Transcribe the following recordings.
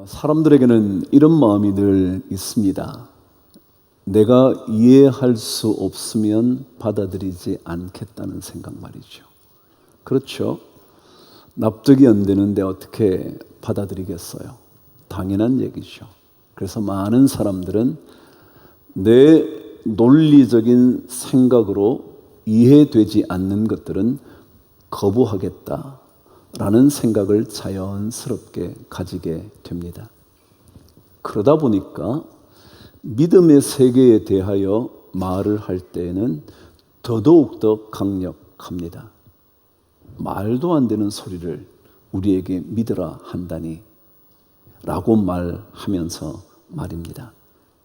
사람들에게는 이런 마음이 늘 있습니다. 내가 이해할 수 없으면 받아들이지 않겠다는 생각 말이죠. 그렇죠? 납득이 안 되는데 어떻게 받아들이겠어요? 당연한 얘기죠. 그래서 많은 사람들은 내 논리적인 생각으로 이해되지 않는 것들은 거부하겠다라는 생각을 자연스럽게 가지게 됩니다. 그러다 보니까 믿음의 세계에 대하여 말을 할 때에는 더더욱더 강력합니다. 말도 안 되는 소리를 우리에게 믿으라 한다니 라고 말하면서 말입니다.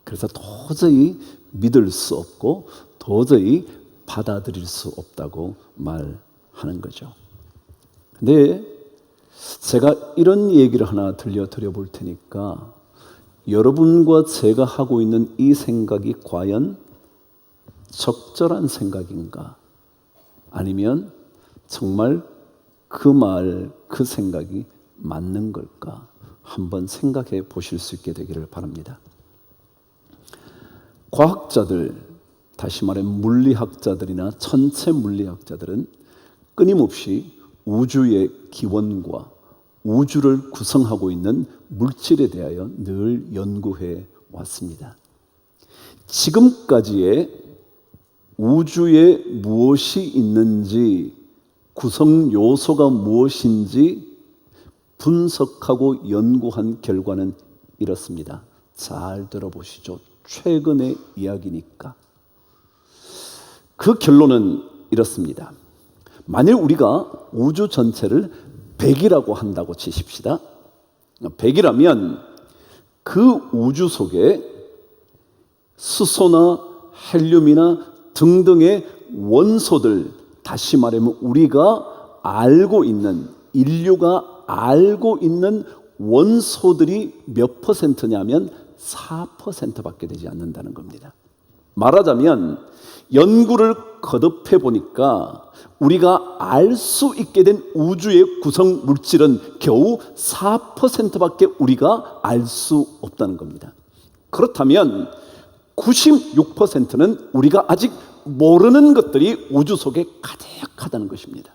그래서 도저히 믿을 수 없고 도저히 받아들일 수 없다고 말하는 거죠. 근데 제가 이런 얘기를 하나 들려드려 볼 테니까 여러분과 제가 하고 있는 이 생각이 과연 적절한 생각인가? 아니면 정말 그 말, 그 생각이 맞는 걸까? 한번 생각해 보실 수 있게 되기를 바랍니다. 과학자들, 다시 말해 물리학자들이나 천체 물리학자들은 끊임없이 우주의 기원과 우주를 구성하고 있는 물질에 대하여 늘 연구해 왔습니다. 지금까지의 우주에 무엇이 있는지, 구성 요소가 무엇인지 분석하고 연구한 결과는 이렇습니다. 잘 들어보시죠. 최근의 이야기니까. 그 결론은 이렇습니다. 만일 우리가 우주 전체를 100이라고 한다고 치십시다. 100이라면 그 우주 속에 수소나 헬륨이나 등등의 원소들, 다시 말하면 우리가 알고 있는, 인류가 알고 있는 원소들이 몇 퍼센트냐면 4%밖에 되지 않는다는 겁니다. 말하자면 연구를 거듭해 보니까 우리가 알 수 있게 된 우주의 구성 물질은 겨우 4%밖에 우리가 알 수 없다는 겁니다. 그렇다면 96%는 우리가 아직 모르는 것들이 우주 속에 가득하다는 것입니다.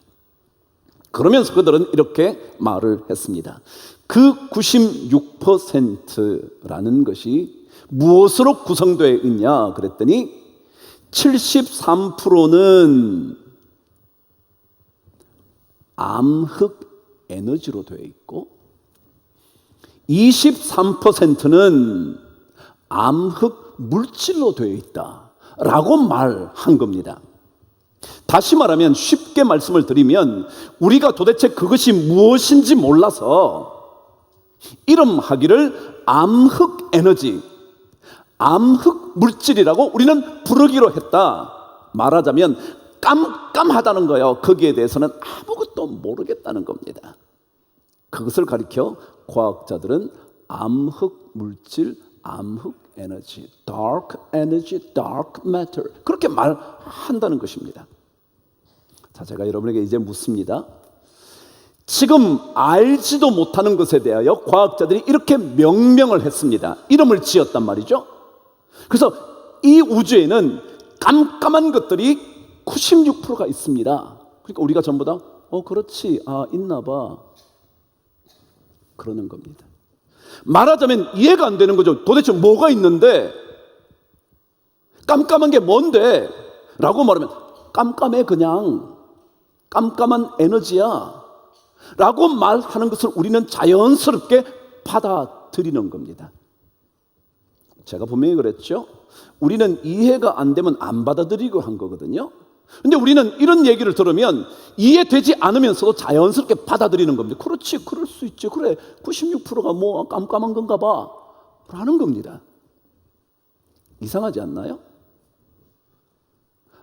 그러면서 그들은 이렇게 말을 했습니다. 그 96%라는 것이 무엇으로 구성되어 있냐 그랬더니 73%는 암흑 에너지로 되어 있고 23%는 암흑 물질로 되어 있다라고 말한 겁니다. 다시 말하면 쉽게 말씀을 드리면 우리가 도대체 그것이 무엇인지 몰라서 이름하기를 암흑 에너지, 암흑 물질이라고 우리는 부르기로 했다. 말하자면 깜깜하다는 거예요. 거기에 대해서는 아무것도 모르겠다는 겁니다. 그것을 가리켜 과학자들은 암흑 물질, 암흑 에너지, dark energy, dark matter 그렇게 말한다는 것입니다. 자, 제가 여러분에게 이제 묻습니다. 지금 알지도 못하는 것에 대하여 과학자들이 이렇게 명명을 했습니다. 이름을 지었단 말이죠. 그래서 이 우주에는 깜깜한 것들이 96%가 있습니다. 그러니까 우리가 전부 다 그렇지, 있나 봐 그러는 겁니다. 말하자면 이해가 안 되는 거죠. 도대체 뭐가 있는데 깜깜한 게 뭔데? 라고 말하면 깜깜해, 그냥 깜깜한 에너지야 라고 말하는 것을 우리는 자연스럽게 받아들이는 겁니다. 제가 분명히 그랬죠. 우리는 이해가 안 되면 안 받아들이고 한 거거든요. 근데 우리는 이런 얘기를 들으면 이해되지 않으면서도 자연스럽게 받아들이는 겁니다. 그렇지, 그럴 수 있지. 그래, 96%가 뭐 깜깜한 건가 봐 라는 겁니다. 이상하지 않나요?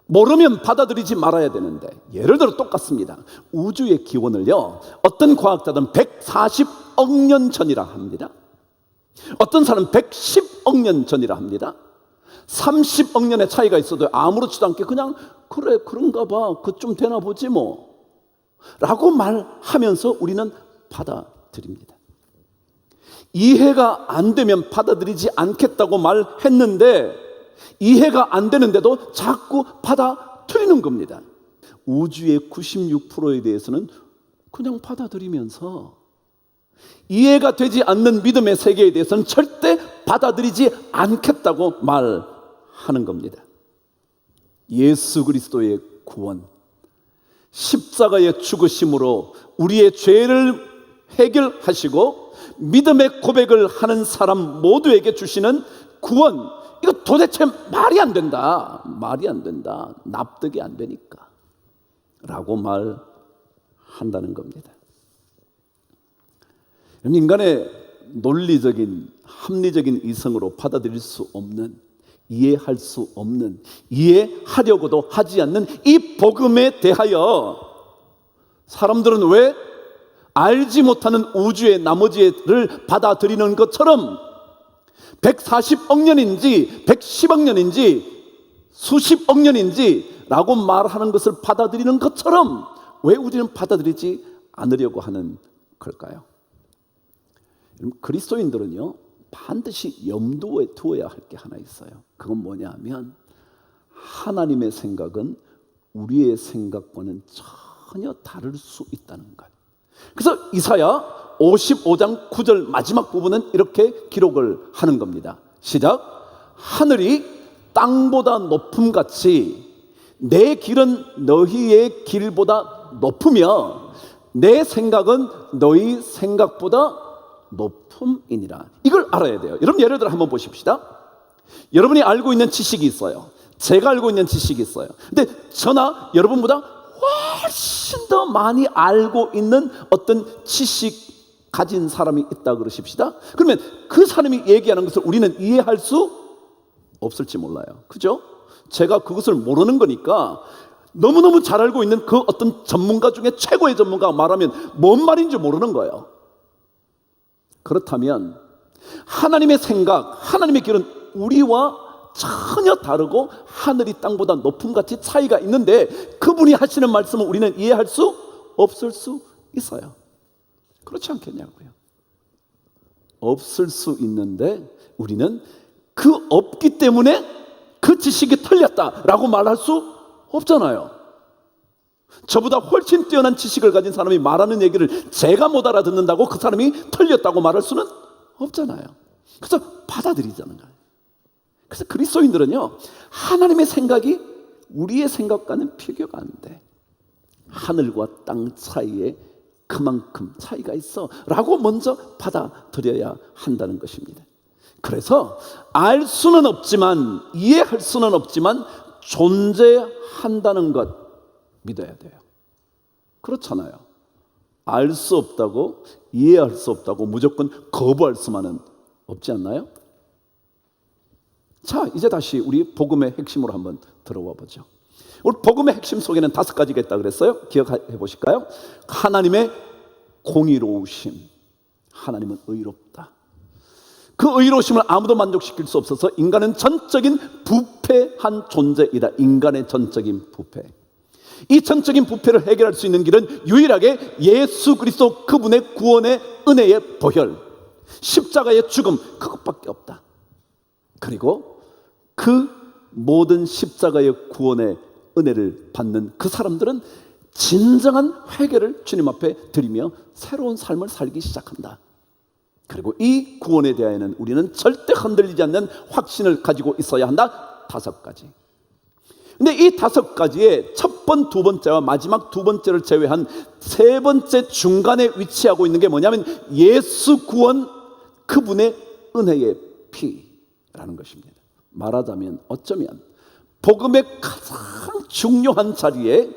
모르면 받아들이지 말아야 되는데, 예를 들어 똑같습니다. 우주의 기원을요, 어떤 과학자들은 140억 년 전이라 합니다. 어떤 사람은 110억 년 전이라 합니다. 30억 년의 차이가 있어도 아무렇지도 않게 그냥 그래, 그런가 봐, 그쯤 되나 보지 뭐 라고 말하면서 우리는 받아들입니다. 이해가 안 되면 받아들이지 않겠다고 말했는데 이해가 안 되는데도 자꾸 받아들이는 겁니다. 우주의 96%에 대해서는 그냥 받아들이면서 이해가 되지 않는 믿음의 세계에 대해서는 절대 받아들이지 않겠다고 말하는 겁니다. 예수 그리스도의 구원, 십자가의 죽으심으로 우리의 죄를 해결하시고 믿음의 고백을 하는 사람 모두에게 주시는 구원, 이거 도대체 말이 안 된다. 말이 안 된다. 납득이 안 되니까 라고 말한다는 겁니다. 인간의 논리적인 합리적인 이성으로 받아들일 수 없는, 이해할 수 없는, 이해하려고도 하지 않는 이 복음에 대하여 사람들은 왜 알지 못하는 우주의 나머지를 받아들이는 것처럼 140억 년인지 110억 년인지 수십억 년인지 라고 말하는 것을 받아들이는 것처럼 왜 우리는 받아들이지 않으려고 하는 걸까요? 그리스도인들은요, 반드시 염두에 두어야 할 게 하나 있어요. 그건 뭐냐 하면 하나님의 생각은 우리의 생각과는 전혀 다를 수 있다는 것. 그래서 이사야 55장 9절 마지막 부분은 이렇게 기록을 하는 겁니다. 시작. 하늘이 땅보다 높음같이 내 길은 너희의 길보다 높으며 내 생각은 너희 생각보다 높음이니라. 이걸 알아야 돼요. 여러분 예를 들어 한번 보십시다. 여러분이 알고 있는 지식이 있어요. 제가 알고 있는 지식이 있어요. 근데 저나 여러분보다 훨씬 더 많이 알고 있는 어떤 지식 가진 사람이 있다 그러십시다. 그러면 그 사람이 얘기하는 것을 우리는 이해할 수 없을지 몰라요. 그죠? 제가 그것을 모르는 거니까 너무너무 잘 알고 있는 그 어떤 전문가 중에 최고의 전문가가 말하면 뭔 말인지 모르는 거예요. 그렇다면 하나님의 생각, 하나님의 길은 우리와 전혀 다르고 하늘이 땅보다 높음같이 차이가 있는데 그분이 하시는 말씀은 우리는 이해할 수 없을 수 있어요. 그렇지 않겠냐고요. 없을 수 있는데 우리는 그 없기 때문에 그 지식이 틀렸다라고 말할 수 없잖아요. 저보다 훨씬 뛰어난 지식을 가진 사람이 말하는 얘기를 제가 못 알아듣는다고 그 사람이 틀렸다고 말할 수는 없잖아요. 그래서 받아들이자는 거예요. 그래서 그리스도인들은요, 하나님의 생각이 우리의 생각과는 비교가 안 돼. 하늘과 땅 사이에 그만큼 차이가 있어 라고 먼저 받아들여야 한다는 것입니다. 그래서 알 수는 없지만, 이해할 수는 없지만 존재한다는 것 믿어야 돼요. 그렇잖아요. 알 수 없다고, 이해할 수 없다고 무조건 거부할 수만은 없지 않나요? 자, 이제 다시 우리 복음의 핵심으로 한번 들어와 보죠. 우리 복음의 핵심 속에는 5가지가 있다고 그랬어요. 기억해 보실까요? 하나님의 공의로우심. 하나님은 의롭다. 그 의로우심을 아무도 만족시킬 수 없어서 인간은 전적인 부패한 존재이다. 인간의 전적인 부패. 이 전적인 부패를 해결할 수 있는 길은 유일하게 예수 그리스도 그분의 구원의 은혜의 보혈, 십자가의 죽음, 그것밖에 없다. 그리고 그 모든 십자가의 구원의 은혜를 받는 그 사람들은 진정한 회개를 주님 앞에 드리며 새로운 삶을 살기 시작한다. 그리고 이 구원에 대하여는 우리는 절대 흔들리지 않는 확신을 가지고 있어야 한다. 5가지. 근데 이 5가지의 첫 번, 두 번째와 마지막 두 번째를 제외한 세 번째 중간에 위치하고 있는 게 뭐냐면 예수 구원, 그분의 은혜의 피라는 것입니다. 말하자면 어쩌면 복음의 가장 중요한 자리에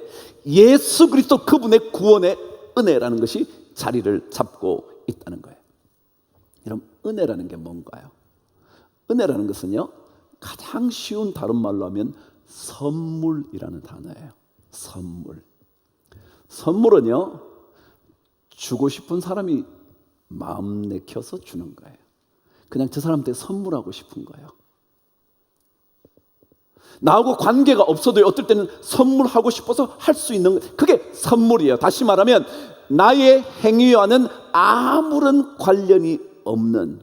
예수 그리스도 그분의 구원의 은혜라는 것이 자리를 잡고 있다는 거예요. 여러분, 은혜라는 게 뭔가요? 은혜라는 것은요, 가장 쉬운 다른 말로 하면 선물이라는 단어예요. 선물. 선물은요, 주고 싶은 사람이 마음 내켜서 주는 거예요. 그냥 저 사람한테 선물하고 싶은 거예요. 나하고 관계가 없어도 어떨 때는 선물하고 싶어서 할 수 있는, 그게 선물이에요. 다시 말하면 나의 행위와는 아무런 관련이 없는,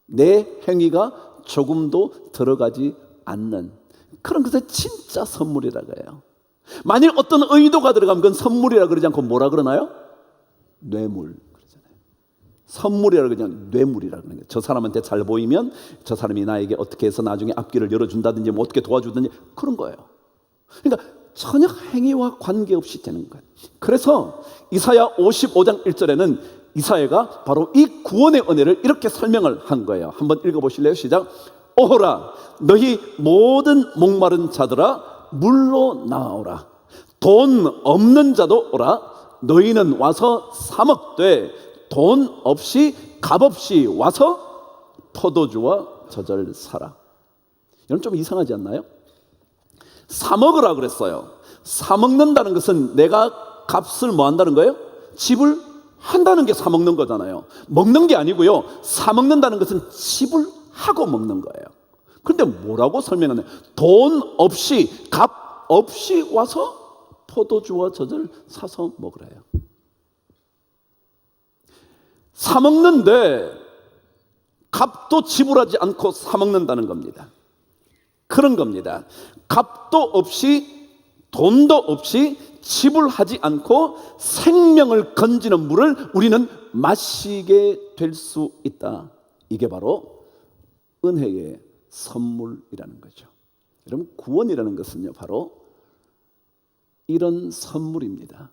내 행위가 조금도 들어가지 않는 그런 것이 진짜 선물이라고 해요. 만일 어떤 의도가 들어가면 그건 선물이라 그러지 않고 뭐라 그러나요? 뇌물 그러잖아요. 선물이라 그냥 뇌물이라 그러는 거예요. 저 사람한테 잘 보이면 저 사람이 나에게 어떻게 해서 나중에 앞길을 열어준다든지 뭐 어떻게 도와주든지 그런 거예요. 그러니까 전혀 행위와 관계없이 되는 거예요. 그래서 이사야 55장 1절에는 이사야가 바로 이 구원의 은혜를 이렇게 설명을 한 거예요. 한번 읽어보실래요? 시작. 오호라 너희 모든 목마른 자들아 물로 나오라. 돈 없는 자도 오라. 너희는 와서 사 먹되 돈 없이 값 없이 와서 포도주와 젖을 사라. 이건 좀 이상하지 않나요? 사 먹으라 그랬어요. 사 먹는다는 것은 내가 값을 뭐 한다는 거예요? 지불한다는 게 사 먹는 거잖아요. 먹는 게 아니고요. 사 먹는다는 것은 지불하고 먹는 거예요. 그런데 뭐라고 설명하냐? 돈 없이 값 없이 와서 포도주와 젖을 사서 먹으래요. 사 먹는데 값도 지불하지 않고 사 먹는다는 겁니다. 그런 겁니다. 값도 없이 돈도 없이 지불하지 않고 생명을 건지는 물을 우리는 마시게 될 수 있다. 이게 바로 은혜의 선물이라는 거죠. 여러분, 구원이라는 것은요 바로 이런 선물입니다.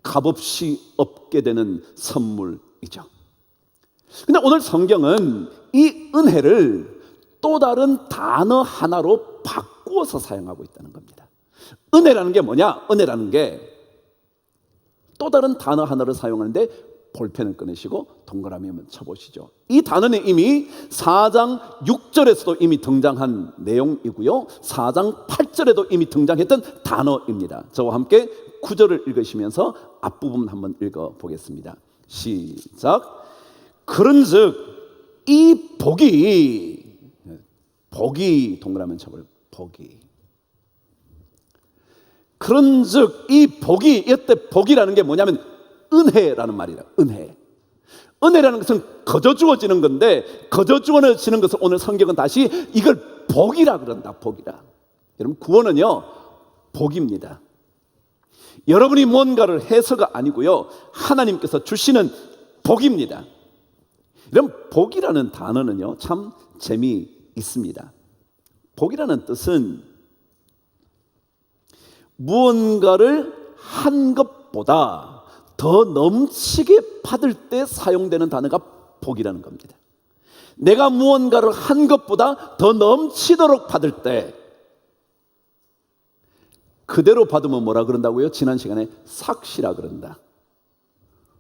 값없이 얻게 되는 선물이죠. 근데 오늘 성경은 이 은혜를 또 다른 단어 하나로 바꾸어서 사용하고 있다는 겁니다. 은혜라는 게 뭐냐? 은혜라는 게 또 다른 단어 하나를 사용하는데 볼펜을 꺼내시고 동그라미 한번 쳐보시죠. 이 단어는 이미 4장 6절에서도 이미 등장한 내용이고요. 4장 8절에도 이미 등장했던 단어입니다. 저와 함께 9절을 읽으시면서 앞부분 한번 읽어보겠습니다. 시작. 그런즉 이 복이 동그라미 쳐볼 복이. 그런즉 이 복이, 이때 복이라는 게 뭐냐면 은혜라는 말이라. 은혜라는 것은 거저 주어지는 건데 거저 주어지는 것을 오늘 성경은 다시 이걸 복이라 그런다. 복이라. 여러분, 구원은요 복입니다. 여러분이 뭔가를 해서가 아니고요 하나님께서 주시는 복입니다. 이런 복이라는 단어는요 참 재미있습니다. 복이라는 뜻은 무언가를 한 것보다 더 넘치게 받을 때 사용되는 단어가 복이라는 겁니다. 내가 무언가를 한 것보다 더 넘치도록 받을 때 그대로 받으면 뭐라 그런다고요? 지난 시간에 삭시라 그런다.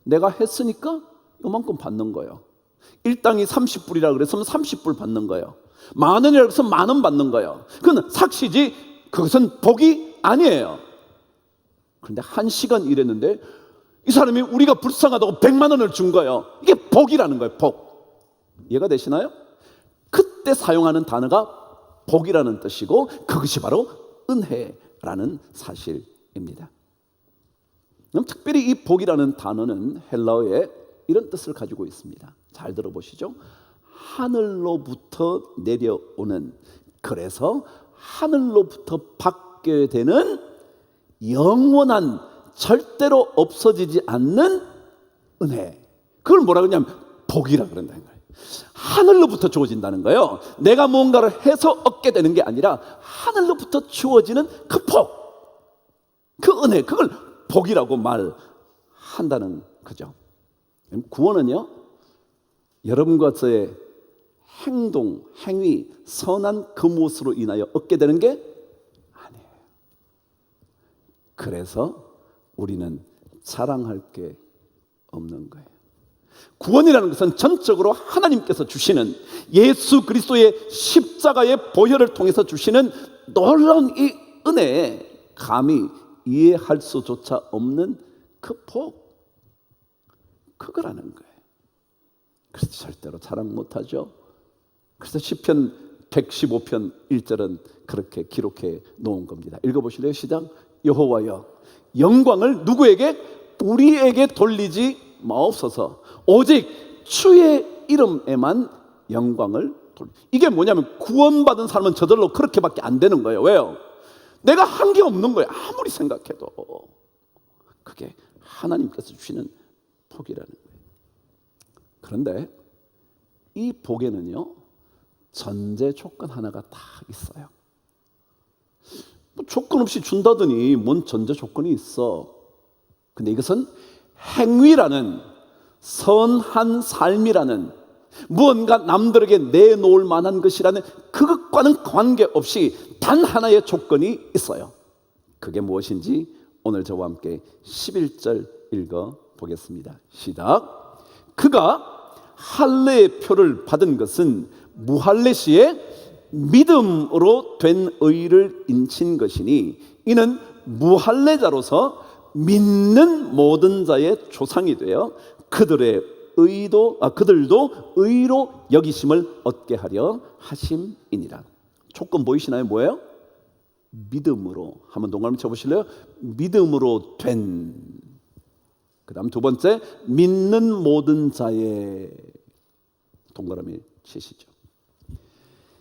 내가 했으니까 요만큼 받는 거예요. 일당이 30불이라 그랬으면 30불 받는 거예요. 만 원이라고 해서 만 원 받는 거예요. 그건 삭시지 그것은 복이 아니에요. 그런데 1시간 일했는데 이 사람이 우리가 불쌍하다고 100만 원을 준 거예요. 이게 복이라는 거예요. 복. 이해가 되시나요? 그때 사용하는 단어가 복이라는 뜻이고 그것이 바로 은혜라는 사실입니다. 그럼 특별히 이 복이라는 단어는 헬라어에 이런 뜻을 가지고 있습니다. 잘 들어보시죠. 하늘로부터 내려오는, 그래서 하늘로부터 받게 되는 영원한 절대로 없어지지 않는 은혜. 그걸 뭐라 그러냐면 복이라 그런다는 거예요. 하늘로부터 주어진다는 거예요. 내가 뭔가를 해서 얻게 되는 게 아니라 하늘로부터 주어지는 그 복, 그 은혜, 그걸 복이라고 말한다는 거죠. 구원은요 여러분과 저의 행동, 행위, 선한 그 무엇으로 인하여 얻게 되는 게 아니에요. 그래서 우리는 자랑할 게 없는 거예요. 구원이라는 것은 전적으로 하나님께서 주시는 예수 그리스도의 십자가의 보혈을 통해서 주시는 놀라운 이 은혜에 감히 이해할 수조차 없는 그 복, 그거라는 거예요. 그래서 절대로 자랑 못하죠. 그래서 시편 115편 1절은 그렇게 기록해 놓은 겁니다. 읽어보실래요? 시작. 여호와여 영광을 누구에게? 우리에게 돌리지 마옵소서. 오직 주의 이름에만 영광을 돌리라. 이게 뭐냐면 구원받은 사람은 저절로 그렇게밖에 안 되는 거예요. 왜요? 내가 한 게 없는 거예요. 아무리 생각해도. 그게 하나님께서 주시는 복이라는 거예요. 그런데 이 복에는요, 전제 조건 하나가 딱 있어요. 뭐 조건 없이 준다더니 뭔 전제 조건이 있어. 근데 이것은 행위라는, 선한 삶이라는, 무언가 남들에게 내놓을 만한 것이라는 그것과는 관계없이 단 하나의 조건이 있어요. 그게 무엇인지 오늘 저와 함께 11절 읽어보겠습니다. 시작. 그가 할례의 표를 받은 것은 무할례시에 믿음으로 된 의를 인친 것이니 이는 무할례자로서 믿는 모든 자의 조상이 되어 그들도 의로 여기심을 얻게 하려 하심이니라. 조건 보이시나요? 뭐예요? 믿음으로. 한번 동그라미 쳐보실래요? 믿음으로 된. 그 다음 두 번째, 믿는 모든 자의. 동그라미 치시죠.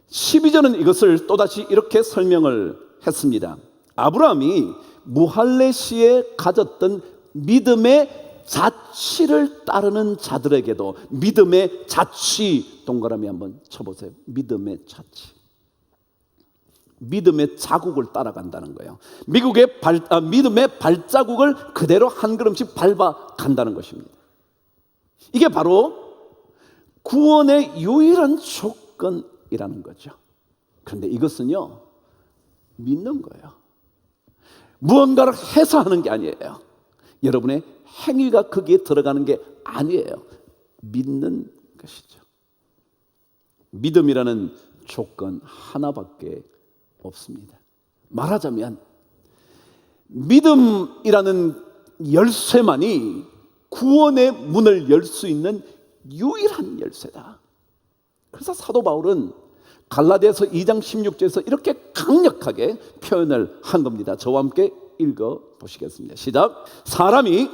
12절은 이것을 또다시 이렇게 설명을 했습니다. 아브라함이 무할례 시에 가졌던 믿음의 자취를 따르는 자들에게도 믿음의 자취, 동그라미 한번 쳐보세요. 믿음의 자취. 믿음의 자국을 따라간다는 거예요. 믿음의 발자국을 그대로 한 걸음씩 밟아간다는 것입니다. 이게 바로 구원의 유일한 조건이라는 거죠. 그런데 이것은요, 믿는 거예요. 무언가를 해서 하는 게 아니에요. 여러분의 행위가 거기에 들어가는 게 아니에요. 믿는 것이죠. 믿음이라는 조건 하나밖에 없습니다. 말하자면 믿음이라는 열쇠만이 구원의 문을 열 수 있는 유일한 열쇠다. 그래서 사도 바울은 갈라디아서 2장 16절에서 이렇게 강력하게 표현을 한 겁니다. 저와 함께 읽어보시겠습니다. 시작. 사람이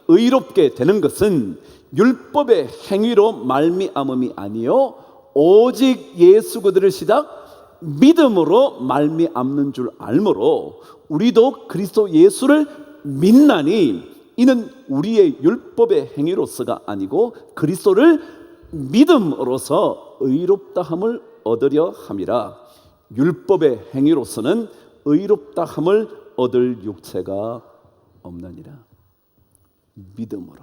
의롭게 되는 것은 율법의 행위로 말미암음이 아니요 오직 예수 그들을 시작 믿음으로 말미암는 줄 알므로 우리도 그리스도 예수를 믿나니 이는 우리의 율법의 행위로서가 아니고 그리스도를 믿음으로써 의롭다함을 얻으려 함이라. 율법의 행위로서는 의롭다함을 얻을 육체가 없느니라. 믿음으로.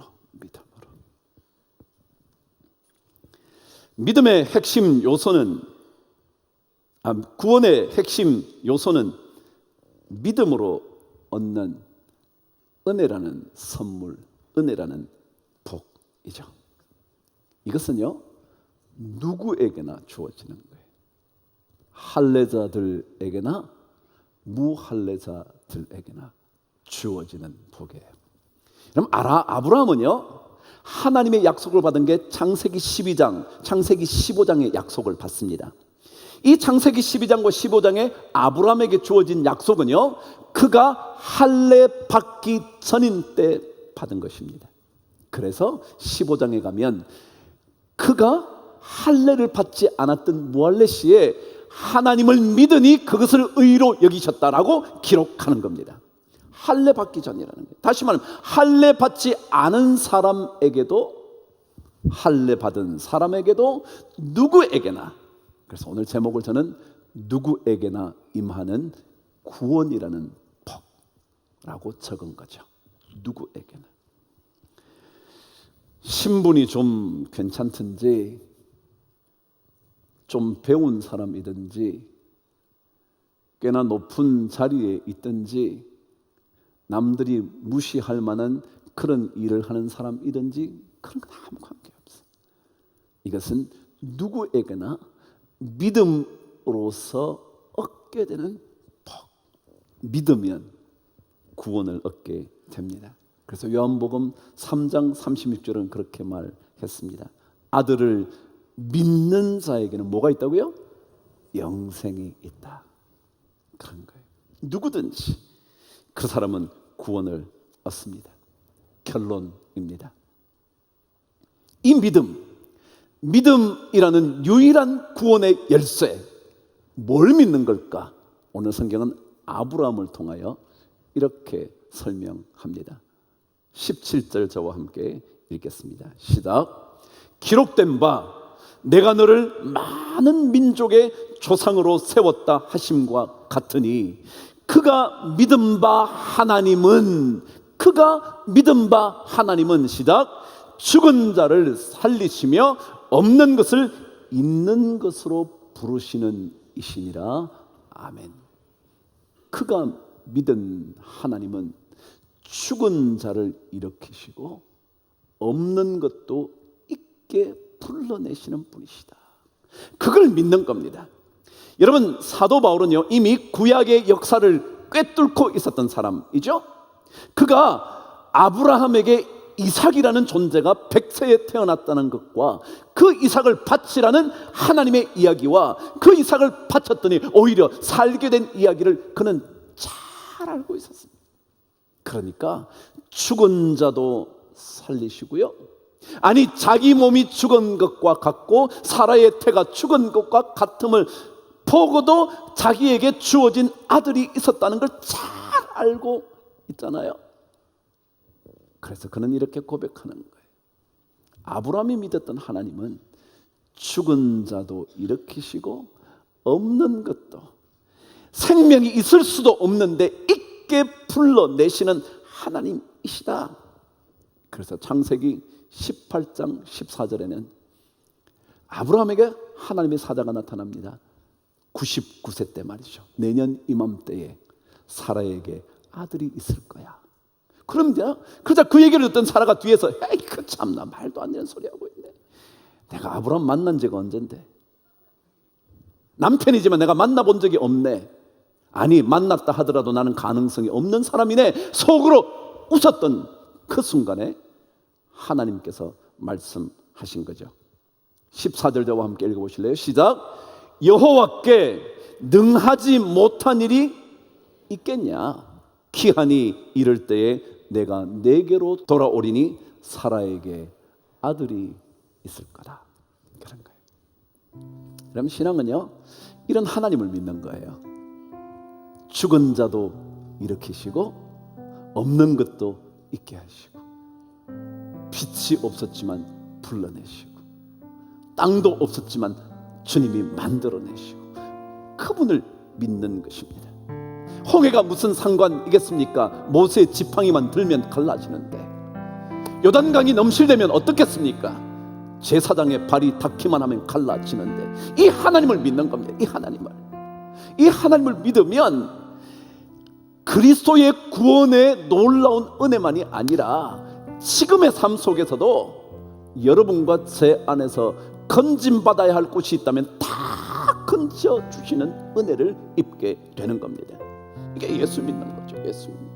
믿음의 핵심 요소는, 구원의 핵심 요소는 믿음으로 얻는 은혜라는 선물, 은혜라는 복이죠. 이것은요, 누구에게나 주어지는 거예요. 할례자들에게나 무할례자들에게나 주어지는 복이에요. 그럼 아브라함은요, 하나님의 약속을 받은 게 창세기 12장, 창세기 15장의 약속을 받습니다. 이 창세기 12장과 15장에 아브라함에게 주어진 약속은요, 그가 할례 받기 전인 때 받은 것입니다. 그래서 15장에 가면 그가 할례를 받지 않았던 무할례 시에 하나님을 믿으니 그것을 의로 여기셨다라고 기록하는 겁니다. 할례 받기 전이라는 거예요. 다시 말하면 할례 받지 않은 사람에게도, 할례 받은 사람에게도, 누구에게나. 그래서 오늘 제목을 저는 누구에게나 임하는 구원이라는 복라고 적은 거죠. 누구에게나. 신분이 좀 괜찮든지, 좀 배운 사람이든지, 꽤나 높은 자리에 있든지, 남들이 무시할 만한 그런 일을 하는 사람이든지 그런 건 아무 관계없어요. 이것은 누구에게나 믿음으로서 얻게 되는 복. 믿으면 구원을 얻게 됩니다. 그래서 요한복음 3장 36절은 그렇게 말했습니다. 아들을 믿는 자에게는 뭐가 있다고요? 영생이 있다. 그런 거예요. 누구든지 그 사람은 구원을 얻습니다. 결론입니다. 이 믿음, 믿음이라는 유일한 구원의 열쇠, 뭘 믿는 걸까? 오늘 성경은 아브라함을 통하여 이렇게 설명합니다. 17절 저와 함께 읽겠습니다. 시작. 기록된 바 내가 너를 많은 민족의 조상으로 세웠다 하심과 같으니 그가 믿은 바 하나님은 시작. 죽은 자를 살리시며 없는 것을 있는 것으로 부르시는 이시니라. 아멘. 그가 믿은 하나님은 죽은 자를 일으키시고 없는 것도 있게 불러내시는 분이시다. 그걸 믿는 겁니다. 여러분, 사도 바울은요 이미 구약의 역사를 꿰뚫고 있었던 사람이죠. 그가 아브라함에게 이삭이라는 존재가 100세에 태어났다는 것과 그 이삭을 바치라는 하나님의 이야기와 그 이삭을 바쳤더니 오히려 살게 된 이야기를 그는 잘 알고 있었습니다. 그러니까 죽은 자도 살리시고요, 아니 자기 몸이 죽은 것과 같고 사라의 태가 죽은 것과 같음을 보고도 자기에게 주어진 아들이 있었다는 걸 잘 알고 있잖아요. 그래서 그는 이렇게 고백하는 거예요. 아브라함이 믿었던 하나님은 죽은 자도 일으키시고 없는 것도, 생명이 있을 수도 없는데 있게 불러내시는 하나님이시다. 그래서 창세기 18장 14절에는 아브라함에게 하나님의 사자가 나타납니다. 99세 때 말이죠. 내년 이맘때에 사라에게 아들이 있을 거야. 그러자 그 얘기를 듣던 사라가 뒤에서 에이 그 참나 말도 안 되는 소리 하고 있네. 내가 아브라함 만난 지가 언젠데, 남편이지만 내가 만나본 적이 없네. 아니 만났다 하더라도 나는 가능성이 없는 사람이네. 속으로 웃었던 그 순간에 하나님께서 말씀하신 거죠. 14절 저와 함께 읽어보실래요? 시작. 여호와께 능하지 못한 일이 있겠냐? 기한이 이를 때에 내가 내게로 돌아오리니 사라에게 아들이 있을 거다. 그런 거예요. 그럼 신앙은요 이런 하나님을 믿는 거예요. 죽은 자도 일으키시고 없는 것도 있게 하시고, 빛이 없었지만 불러내시고, 땅도 없었지만 주님이 만들어내시고, 그분을 믿는 것입니다. 홍해가 무슨 상관이겠습니까? 모세의 지팡이만 들면 갈라지는데, 요단강이 넘실대면 어떻겠습니까? 제사장의 발이 닿기만 하면 갈라지는데, 이 하나님을 믿는 겁니다. 이 하나님을 믿으면 그리스도의 구원의 놀라운 은혜만이 아니라 지금의 삶 속에서도 여러분과 제 안에서 건짐받아야 할 곳이 있다면 다 건져 주시는 은혜를 입게 되는 겁니다. 이게 예수 믿는 거죠. 예수 믿는.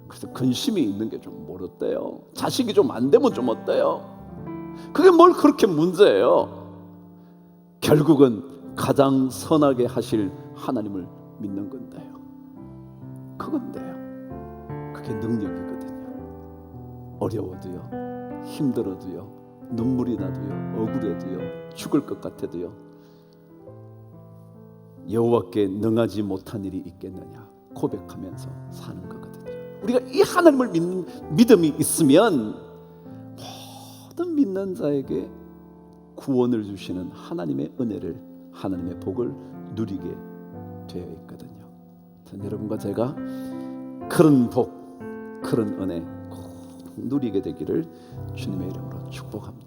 그래서 근심이 있는 게 좀 뭘 어때요? 자식이 좀 안 되면 좀 어때요? 그게 뭘 그렇게 문제예요? 결국은 가장 선하게 하실 하나님을 믿는 건데요. 그건데요. 그게 능력이거든요. 어려워도요, 힘들어도요, 눈물이 나도요, 억울해도요, 죽을 것 같아도요, 여호와께 능하지 못한 일이 있겠느냐 고백하면서 사는 거거든요. 우리가 이 하나님을 믿는 믿음이 있으면 모든 믿는 자에게 구원을 주시는 하나님의 은혜를, 하나님의 복을 누리게 되어 있거든요. 여러분과 제가 그런 복, 그런 은혜 꼭 누리게 되기를 주님의 이름으로 축복합니다.